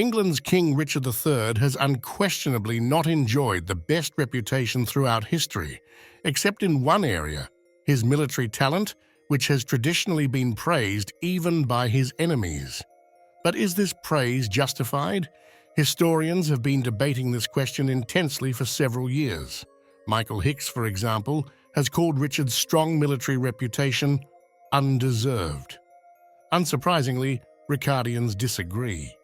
England's King Richard III has unquestionably not enjoyed the best reputation throughout history, except in one area, his military talent, which has traditionally been praised even by his enemies. But is this praise justified? Historians have been debating this question intensely for several years. Michael Hicks, for example, has called Richard's strong military reputation undeserved. Unsurprisingly, Ricardians disagree.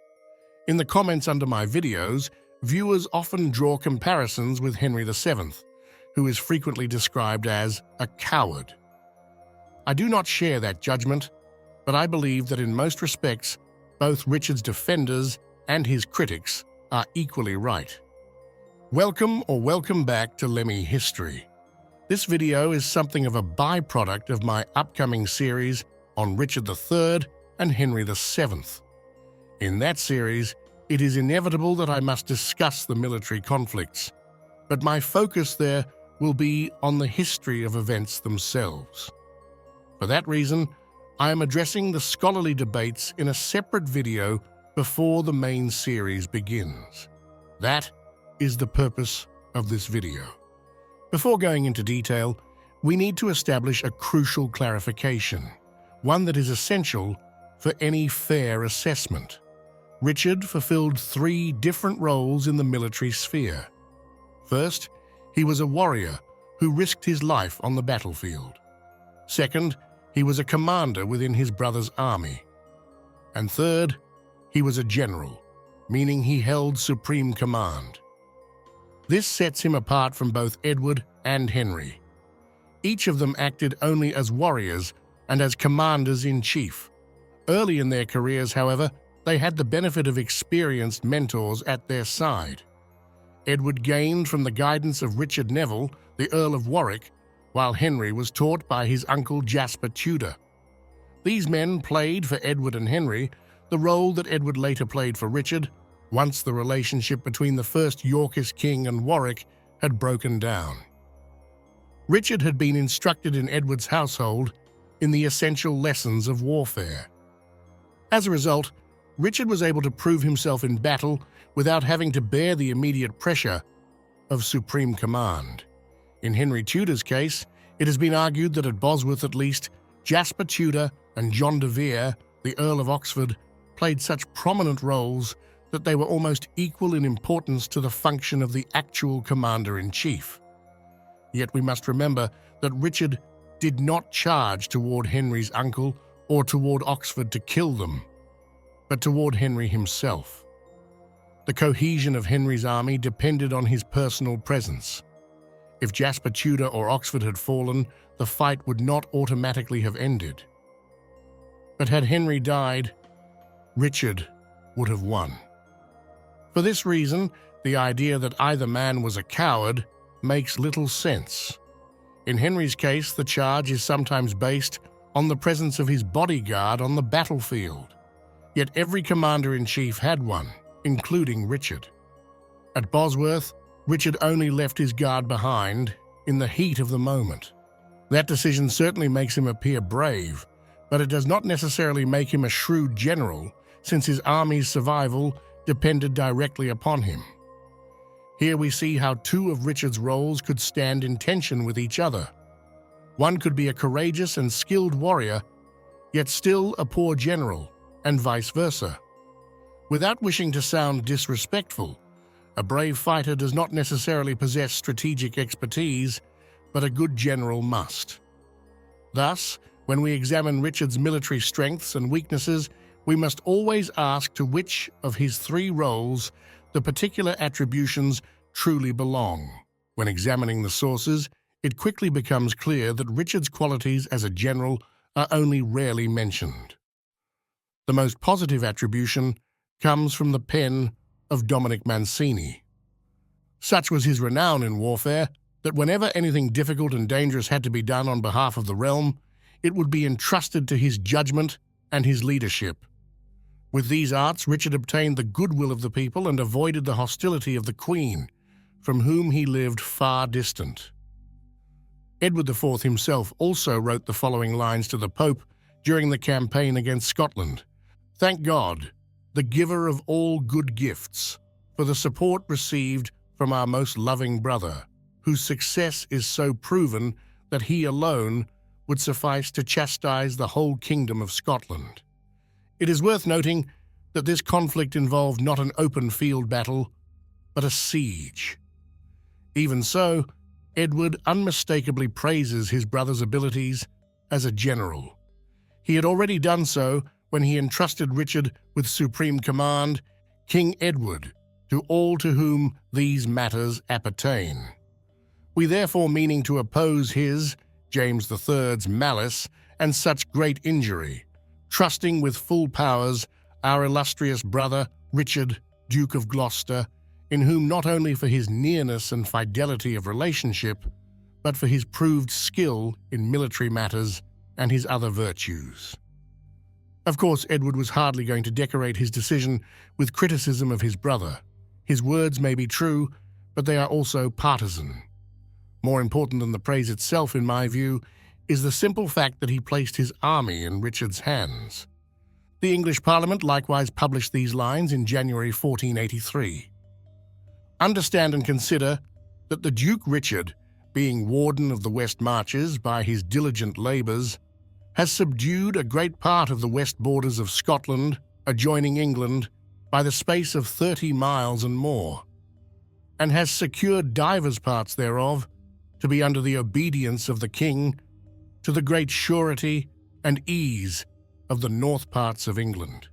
In the comments under my videos, viewers often draw comparisons with Henry VII, who is frequently described as a coward. I do not share that judgment, but I believe that in most respects, both Richard's defenders and his critics are equally right. Welcome back to Lemmy History. This video is something of a byproduct of my upcoming series on Richard III and Henry VII. In that series, it is inevitable that I must discuss the military conflicts, but my focus there will be on the history of events themselves. For that reason, I am addressing the scholarly debates in a separate video before the main series begins. That is the purpose of this video. Before going into detail, we need to establish a crucial clarification, one that is essential for any fair assessment. Richard fulfilled three different roles in the military sphere. First, he was a warrior who risked his life on the battlefield. Second, he was a commander within his brother's army. And third, he was a general, meaning he held supreme command. This sets him apart from both Edward and Henry. Each of them acted only as warriors and as commanders-in-chief. Early in their careers, however, they had the benefit of experienced mentors at their side. Edward gained from the guidance of Richard Neville, the Earl of Warwick, while Henry was taught by his uncle Jasper Tudor. These men played for Edward and Henry the role that Edward later played for Richard, once the relationship between the first Yorkist king and Warwick had broken down. Richard had been instructed in Edward's household in the essential lessons of warfare. As a result, Richard was able to prove himself in battle without having to bear the immediate pressure of supreme command. In Henry Tudor's case, it has been argued that at Bosworth at least, Jasper Tudor and John de Vere, the Earl of Oxford, played such prominent roles that they were almost equal in importance to the function of the actual commander-in-chief. Yet we must remember that Richard did not charge toward Henry's uncle or toward Oxford to kill them, but toward Henry himself. The cohesion of Henry's army depended on his personal presence. If Jasper Tudor or Oxford had fallen, the fight would not automatically have ended. But had Henry died, Richard would have won. For this reason, the idea that either man was a coward makes little sense. In Henry's case, the charge is sometimes based on the presence of his bodyguard on the battlefield. Yet every commander-in-chief had one, including Richard. At Bosworth, Richard only left his guard behind in the heat of the moment. That decision certainly makes him appear brave, but it does not necessarily make him a shrewd general, since his army's survival depended directly upon him. Here we see how two of Richard's roles could stand in tension with each other. One could be a courageous and skilled warrior, yet still a poor general, and vice versa. Without wishing to sound disrespectful, a brave fighter does not necessarily possess strategic expertise, but a good general must. Thus, when we examine Richard's military strengths and weaknesses, we must always ask to which of his three roles the particular attributions truly belong. When examining the sources, it quickly becomes clear that Richard's qualities as a general are only rarely mentioned. The most positive attribution comes from the pen of Dominic Mancini. Such was his renown in warfare that whenever anything difficult and dangerous had to be done on behalf of the realm, it would be entrusted to his judgment and his leadership. With these arts, Richard obtained the goodwill of the people and avoided the hostility of the Queen, from whom he lived far distant. Edward IV himself also wrote the following lines to the Pope during the campaign against Scotland. "Thank God the giver of all good gifts, for the support received from our most loving brother, whose success is so proven that he alone would suffice to chastise the whole kingdom of Scotland. It is worth noting that this conflict involved not an open field battle, but a siege. Even so, Edward unmistakably praises his brother's abilities as a general. He had already done so when he entrusted Richard with supreme command, King Edward, to all to whom these matters appertain. We therefore, meaning to oppose his, James III's, malice and such great injury, trusting with full powers our illustrious brother Richard, Duke of Gloucester, in whom not only for his nearness and fidelity of relationship, but for his proved skill in military matters and his other virtues. Of course, Edward was hardly going to decorate his decision with criticism of his brother. His words may be true, but they are also partisan. More important than the praise itself, in my view, is the simple fact that he placed his army in Richard's hands. The English Parliament likewise published these lines in January 1483. Understand and consider that the Duke Richard, being warden of the West Marches by his diligent labours, has subdued a great part of the west borders of Scotland, adjoining England, by the space of 30 miles and more, and has secured divers parts thereof to be under the obedience of the King, to the great surety and ease of the north parts of England.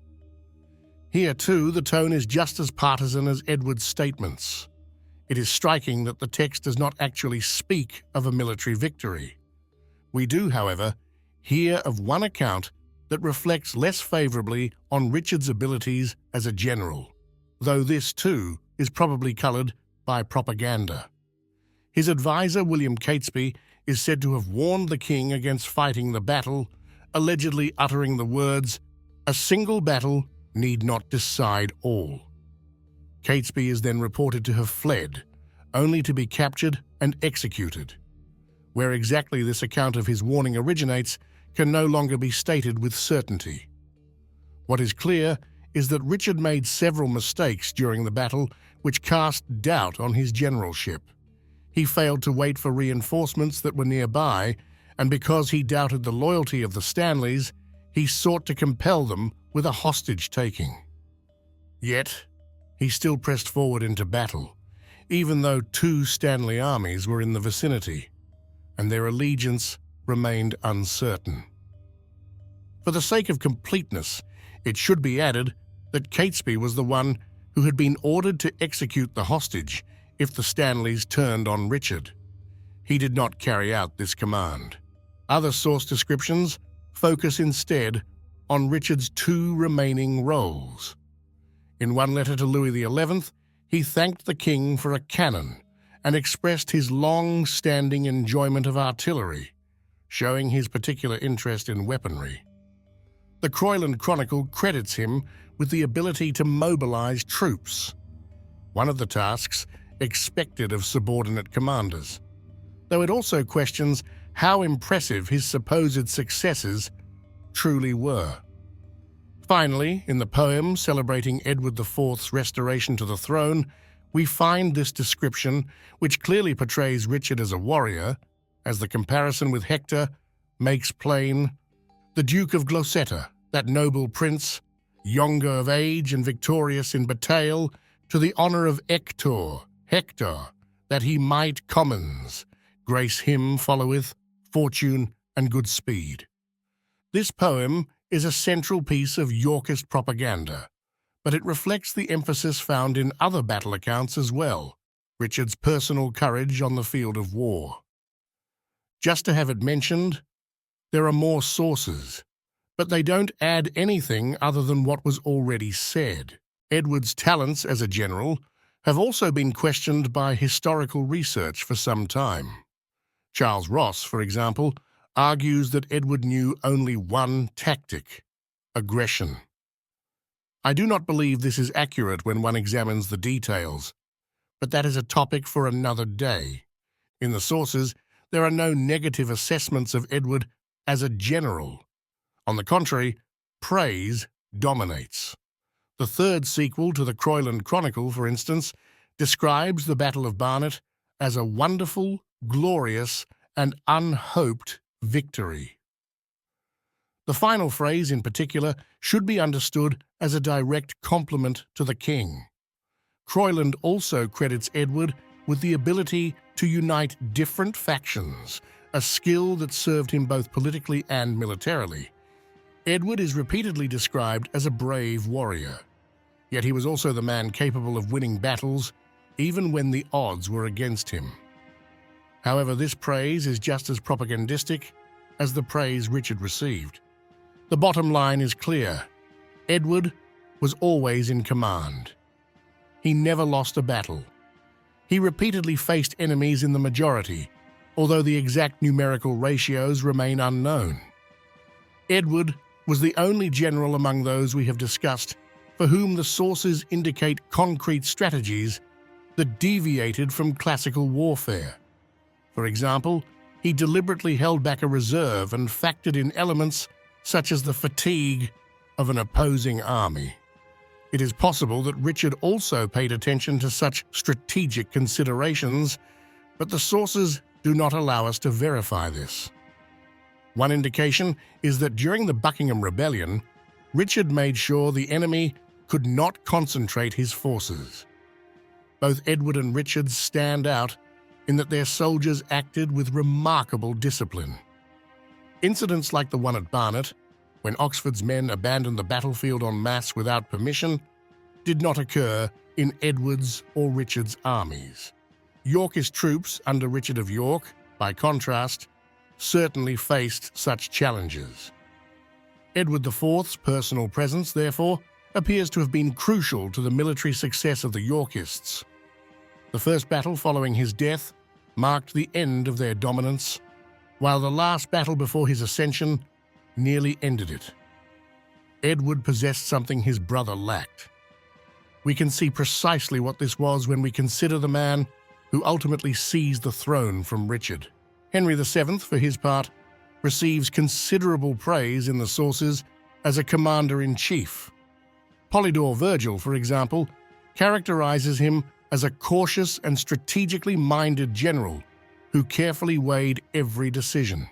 Here, too, the tone is just as partisan as Edward's statements. It is striking that the text does not actually speak of a military victory. We do, however, hear of one account that reflects less favourably on Richard's abilities as a general, though this, too, is probably coloured by propaganda. His advisor, William Catesby, is said to have warned the king against fighting the battle, allegedly uttering the words, "A single battle need not decide all." Catesby is then reported to have fled, only to be captured and executed. Where exactly this account of his warning originates can no longer be stated with certainty. What is clear is that Richard made several mistakes during the battle which cast doubt on his generalship. He failed to wait for reinforcements that were nearby, and because he doubted the loyalty of the Stanleys, he sought to compel them with a hostage-taking. Yet, he still pressed forward into battle, even though 2 Stanley armies were in the vicinity, and their allegiance remained uncertain. For the sake of completeness, it should be added that Catesby was the one who had been ordered to execute the hostage if the Stanleys turned on Richard. He did not carry out this command. Other source descriptions focus instead on Richard's 2 remaining roles. In one letter to Louis XI, he thanked the king for a cannon and expressed his long-standing enjoyment of artillery, showing his particular interest in weaponry. The Croyland Chronicle credits him with the ability to mobilize troops, one of the tasks expected of subordinate commanders, though it also questions how impressive his supposed successes truly were. Finally, in the poem celebrating Edward IV's restoration to the throne, we find this description, which clearly portrays Richard as a warrior, as the comparison with Hector makes plain. The Duke of Gloucester, that noble prince, younger of age and victorious in bataille, to the honour of Hector, that he might commons, grace him followeth, fortune and good speed. This poem is a central piece of Yorkist propaganda, but it reflects the emphasis found in other battle accounts as well, Richard's personal courage on the field of war. Just to have it mentioned, there are more sources, but they don't add anything other than what was already said. Edward's talents as a general have also been questioned by historical research for some time. Charles Ross, for example, argues that Edward knew only one tactic: aggression. I do not believe this is accurate when one examines the details, but that is a topic for another day. In the sources, there are no negative assessments of Edward as a general. On the contrary, praise dominates. The third sequel to the Croyland Chronicle, for instance, describes the Battle of Barnet as a wonderful, glorious, and unhoped victory. The final phrase, in particular, should be understood as a direct compliment to the king. Croyland also credits Edward with the ability to unite different factions, a skill that served him both politically and militarily. Edward is repeatedly described as a brave warrior, yet he was also the man capable of winning battles, even when the odds were against him. However, this praise is just as propagandistic as the praise Richard received. The bottom line is clear. Edward was always in command. He never lost a battle. He repeatedly faced enemies in the majority, although the exact numerical ratios remain unknown. Edward was the only general among those we have discussed for whom the sources indicate concrete strategies that deviated from classical warfare. For example, he deliberately held back a reserve and factored in elements such as the fatigue of an opposing army. It is possible that Richard also paid attention to such strategic considerations, but the sources do not allow us to verify this. One indication is that during the Buckingham Rebellion, Richard made sure the enemy could not concentrate his forces. Both Edward and Richard stand out in that their soldiers acted with remarkable discipline. Incidents like the one at Barnet, when Oxford's men abandoned the battlefield en masse without permission, did not occur in Edward's or Richard's armies. Yorkist troops under Richard of York, by contrast, certainly faced such challenges. Edward IV's personal presence, therefore, appears to have been crucial to the military success of the Yorkists. The first battle following his death marked the end of their dominance, while the last battle before his ascension nearly ended it. Edward possessed something his brother lacked. We can see precisely what this was when we consider the man who ultimately seized the throne from Richard. Henry VII, for his part, receives considerable praise in the sources as a commander-in-chief. Polydore Virgil, for example, characterizes him as a cautious and strategically minded general who carefully weighed every decision.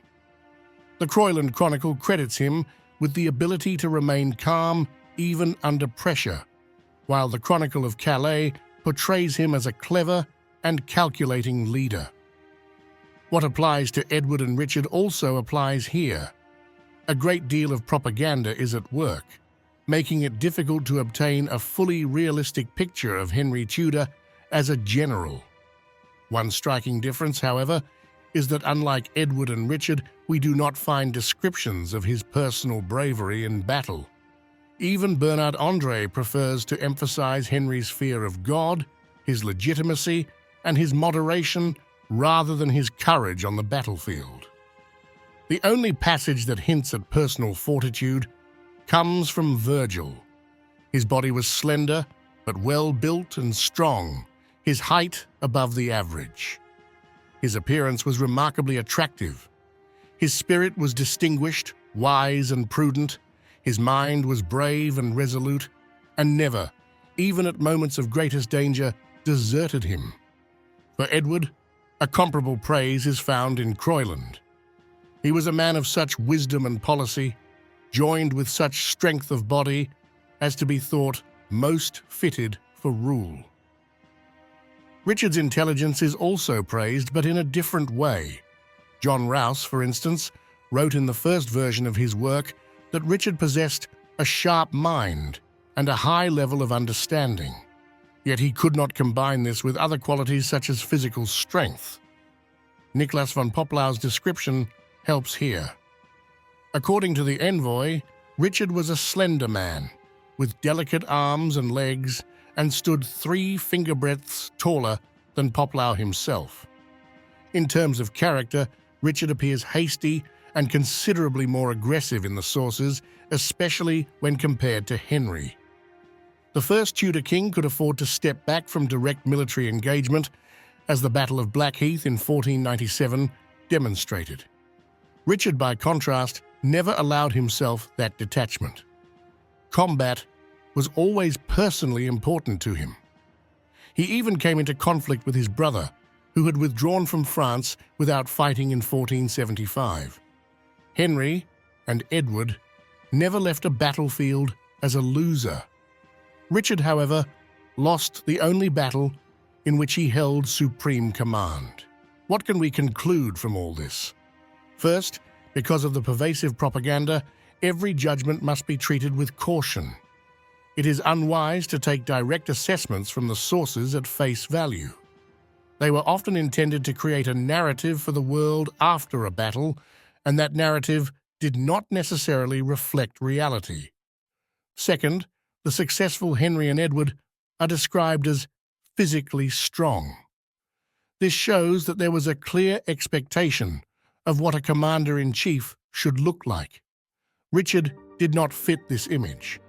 The Croyland Chronicle credits him with the ability to remain calm even under pressure, while the Chronicle of Calais portrays him as a clever and calculating leader. What applies to Edward and Richard also applies here. A great deal of propaganda is at work, making it difficult to obtain a fully realistic picture of Henry Tudor as a general. One striking difference, however, is that unlike Edward and Richard, we do not find descriptions of his personal bravery in battle. Even Bernard André prefers to emphasize Henry's fear of God, his legitimacy, and his moderation rather than his courage on the battlefield. The only passage that hints at personal fortitude comes from Virgil. His body was slender, but well-built and strong, his height above the average. His appearance was remarkably attractive. His spirit was distinguished, wise and prudent. His mind was brave and resolute, and never, even at moments of greatest danger, deserted him. For Edward, a comparable praise is found in Croyland. He was a man of such wisdom and policy, joined with such strength of body, as to be thought most fitted for rule. Richard's intelligence is also praised, but in a different way. John Rouse, for instance, wrote in the first version of his work that Richard possessed a sharp mind and a high level of understanding. Yet he could not combine this with other qualities such as physical strength. Nicholas von Poplau's description helps here. According to the envoy, Richard was a slender man, with delicate arms and legs, and stood 3 finger-breadths taller than Poplau himself. In terms of character, Richard appears hasty and considerably more aggressive in the sources, especially when compared to Henry. The first Tudor king could afford to step back from direct military engagement, as the Battle of Blackheath in 1497 demonstrated. Richard, by contrast, never allowed himself that detachment. Combat was always personally important to him. He even came into conflict with his brother, who had withdrawn from France without fighting in 1475. Henry and Edward never left a battlefield as a loser. Richard, however, lost the only battle in which he held supreme command. What can we conclude from all this? First, because of the pervasive propaganda, every judgment must be treated with caution. It is unwise to take direct assessments from the sources at face value. They were often intended to create a narrative for the world after a battle, and that narrative did not necessarily reflect reality. Second, the successful Henry and Edward are described as physically strong. This shows that there was a clear expectation of what a commander-in-chief should look like. Richard did not fit this image.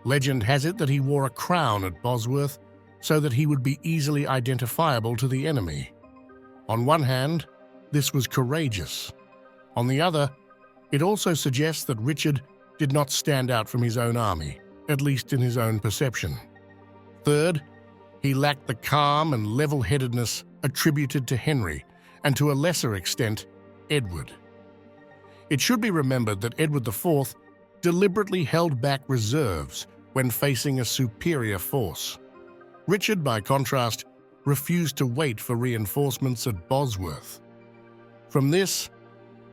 Legend has it that he wore a crown at Bosworth so that he would be easily identifiable to the enemy. On one hand, this was courageous. On the other, it also suggests that Richard did not stand out from his own army, at least in his own perception. Third, he lacked the calm and level-headedness attributed to Henry, and to a lesser extent, Edward. It should be remembered that Edward IV deliberately held back reserves when facing a superior force. Richard, by contrast, refused to wait for reinforcements at Bosworth. From this,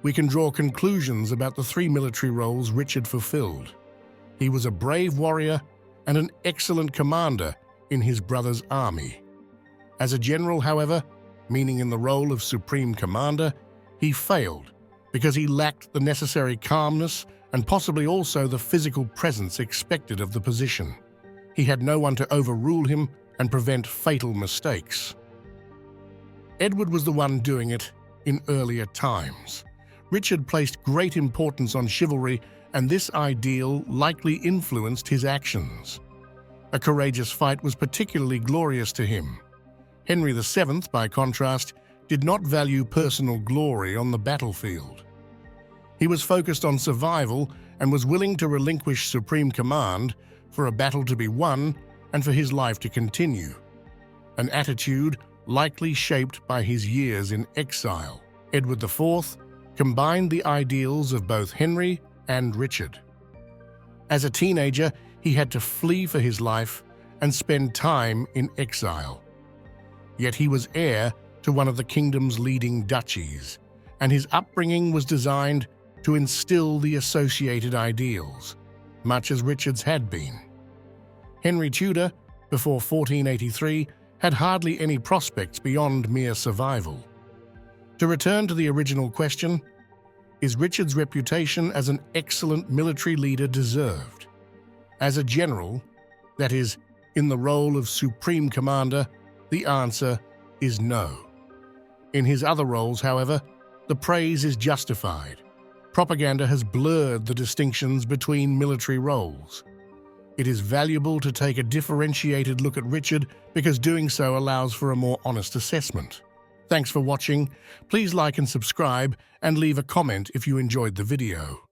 we can draw conclusions about the three military roles Richard fulfilled. He was a brave warrior and an excellent commander in his brother's army. As a general, however, meaning in the role of supreme commander, he failed because he lacked the necessary calmness and possibly also the physical presence expected of the position. He had no one to overrule him and prevent fatal mistakes. Edward was the one doing it in earlier times. Richard placed great importance on chivalry, and this ideal likely influenced his actions. A courageous fight was particularly glorious to him. Henry VII, by contrast, did not value personal glory on the battlefield. He was focused on survival and was willing to relinquish supreme command for a battle to be won and for his life to continue, an attitude likely shaped by his years in exile. Edward IV combined the ideals of both Henry and Richard. As a teenager, he had to flee for his life and spend time in exile. Yet he was heir to one of the kingdom's leading duchies, and his upbringing was designed to instill the associated ideals, much as Richard's had been. Henry Tudor, before 1483, had hardly any prospects beyond mere survival. To return to the original question, is Richard's reputation as an excellent military leader deserved? As a general, that is, in the role of supreme commander, the answer is no. In his other roles, however, the praise is justified. Propaganda has blurred the distinctions between military roles. It is valuable to take a differentiated look at Richard because doing so allows for a more honest assessment. Thanks for watching. Please like and subscribe and leave a comment if you enjoyed the video.